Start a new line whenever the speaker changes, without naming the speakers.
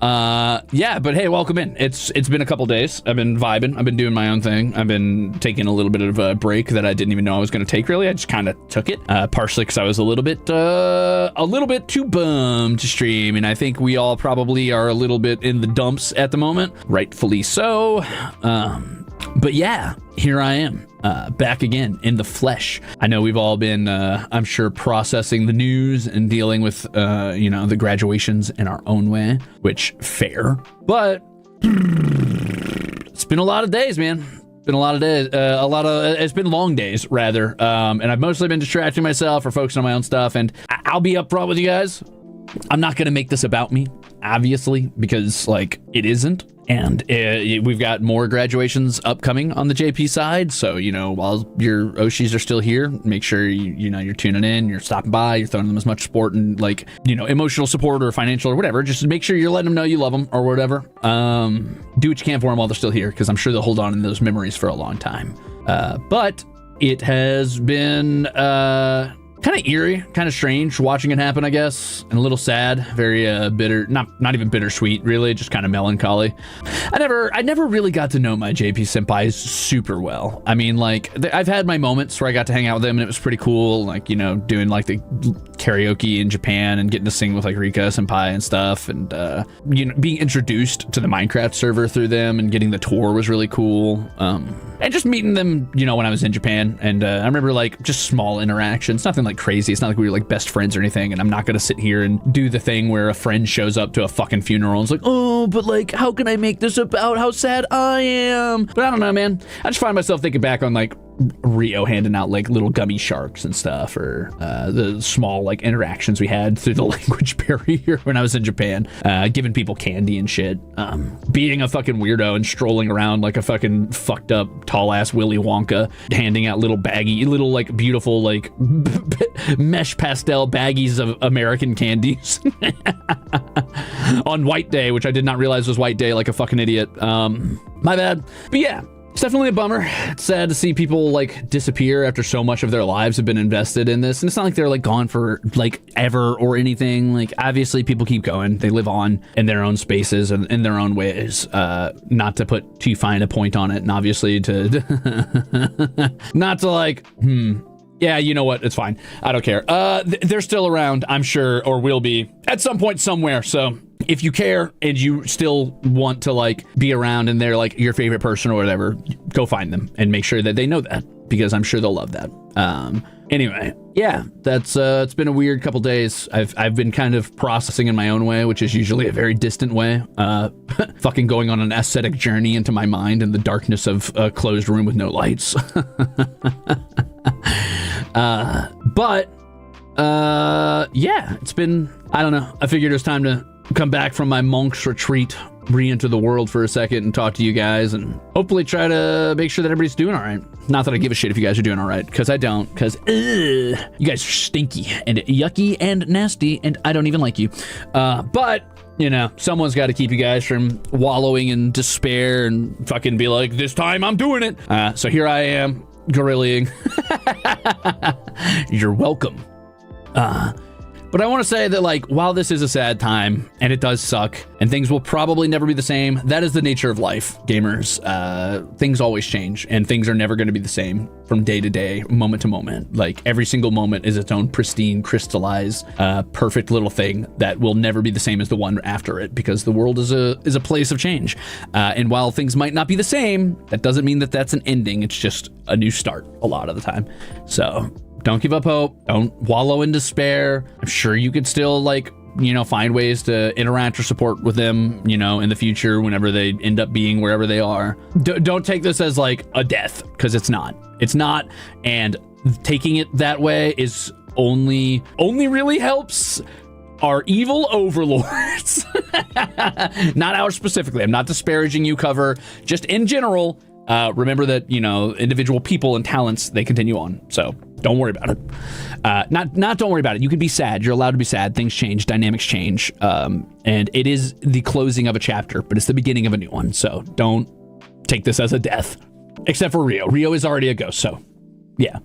Yeah, but hey, welcome in. It's been a couple days. I've been vibing. I've been doing my own thing. I've been taking a little bit of a break that I didn't even know I was going to take, really. I just kind of took it, partially because I was a little bit too bummed to stream, and I think we all probably are a little bit in the dumps at the moment, rightfully so. But yeah, here I am. Back again in the flesh. I know we've all been, I'm sure, processing the news and dealing with, the graduations in our own way, which fair. But it's been a lot of days, man. Been a lot of days. It's been long days, rather. And I've mostly been distracting myself or focusing on my own stuff. And I'll be upfront with you guys. I'm not gonna make this about me, obviously, because it isn't. And we've got more graduations upcoming on the JP side. So, while your Oshis are still here, make sure you're tuning in, you're stopping by, you're throwing them as much support and emotional support or financial or whatever. Just make sure you're letting them know you love them or whatever. Do what you can for them while they're still here, because I'm sure they'll hold on to those memories for a long time. But it has been kind of eerie, kind of strange watching it happen, I guess, and a little sad, very bitter, not even bittersweet, really, just kind of melancholy. I never really got to know my JP senpais super well. I mean, I've had my moments where I got to hang out with them and it was pretty cool, doing the karaoke in Japan and getting to sing with Rika senpai and stuff, and being introduced to the Minecraft server through them and getting the tour was really cool. And just meeting them, when I was in Japan, and I remember just small interactions, nothing crazy. It's not like we were best friends or anything, and I'm not gonna sit here and do the thing where a friend shows up to a fucking funeral and is oh, but how can I make this about how sad I am? But I don't know, man. I just find myself thinking back on Rio handing out little gummy sharks and stuff, or the small interactions we had through the language barrier when I was in Japan, giving people candy and shit, being a fucking weirdo and strolling around like a fucking fucked up tall ass Willy Wonka, handing out little beautiful mesh pastel baggies of American candies on White Day, which I did not realize was White Day, like a fucking idiot. My bad. But yeah, it's definitely a bummer. It's sad to see people disappear after so much of their lives have been invested in this. And it's not like they're gone for ever or anything. Obviously people keep going. They live on in their own spaces and in their own ways. Not to put too fine a point on it, and obviously to not to yeah, you know what? It's fine. I don't care. They're still around, I'm sure, or will be at some point somewhere. So if you care and you still want to be around and they're your favorite person or whatever, go find them and make sure that they know that, because I'm sure they'll love that. Anyway, yeah, that's it's been a weird couple days. I've been kind of processing in my own way, which is usually a very distant way. Fucking going on an aesthetic journey into my mind in the darkness of a closed room with no lights. Yeah, it's been, I don't know. I figured it was time to come back from my monk's retreat, re-enter the world for a second and talk to you guys and hopefully try to make sure that everybody's doing all right. Not that I give a shit if you guys are doing all right, because I don't, because you guys are stinky and yucky and nasty and I don't even like you. But someone's got to keep you guys from wallowing in despair and fucking be like, this time I'm doing it. So here I am, gorillaing. You're welcome. But I want to say that while this is a sad time and it does suck and things will probably never be the same, that is the nature of life, gamers. Things always change and things are never going to be the same from day to day, moment to moment. Every single moment is its own pristine, crystallized, perfect little thing that will never be the same as the one after it, because the world is a place of change. And while things might not be the same, that doesn't mean that that's an ending. It's just a new start a lot of the time. So don't give up hope. Don't wallow in despair. I'm sure you could still find ways to interact or support with them, in the future whenever they end up being wherever they are. Don't take this as a death, because it's not. It's not. And taking it that way is only really helps our evil overlords. Not ours specifically. I'm not disparaging you, Cover. Just in general, remember that, individual people and talents, they continue on. So don't worry about it. Not don't worry about it. You can be sad. You're allowed to be sad. Things change. Dynamics change. And it is the closing of a chapter, but it's the beginning of a new one. So don't take this as a death. Except for Rio. Rio is already a ghost. So yeah.